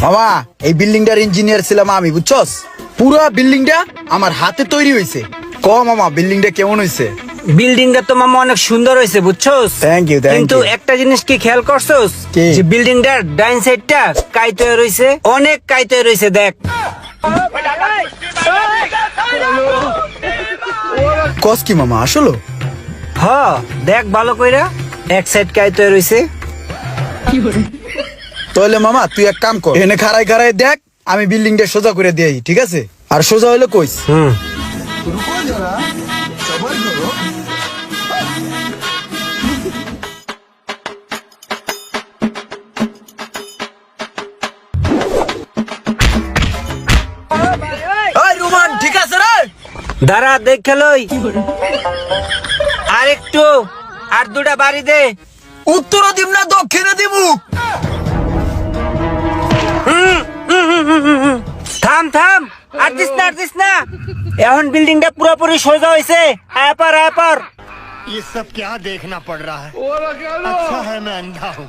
মামা এই বিল্ডিংটার ইঞ্জিনিয়ার ছিলাম আমি, বুঝছস? পুরো বিল্ডিংটা আমার হাতে তৈরি হয়েছে। ক মামা, বিল্ডিংটা কেমন হয়েছে? বিল্ডিংটা তো মামা অনেক সুন্দর হয়েছে, বুঝছস? Thank you, thank কিন্তু you. একটা জিনিস কি খেয়াল করছস? কি? যে বিল্ডিংটার ডাইন সাইডটা কাইতে রয়েছে, অনেক কাইতে রয়েছে, দেখ। কস কি মামা, আসলো? হ, দেখ ভালো কইরা, এক সাইড কাইতে রয়েছে। তাহলে মামা তুই এক কাম কর, এনে খাড়াই খাড়াই দেখ, আমি বিল্ডিংটা সোজা করে দিই, ঠিক আছে? আর সোজা হলে কইস। হুম। এই রুমান, ঠিক আছে রে? দাঁড়া, দেখে লই। আর একটু, আর দুটা বাড়ি দে। উত্তরে দিব না দক্ষিণে দিমু? থাম থাম, আর দিস না, আর দিস না। এখন বিল্ডিংটা পুরোপুরি সোজা হয়েছে। আপার আপার। ये सब क्या देखना पड़ रहा है। अच्छा है मैं अंधा हूँ।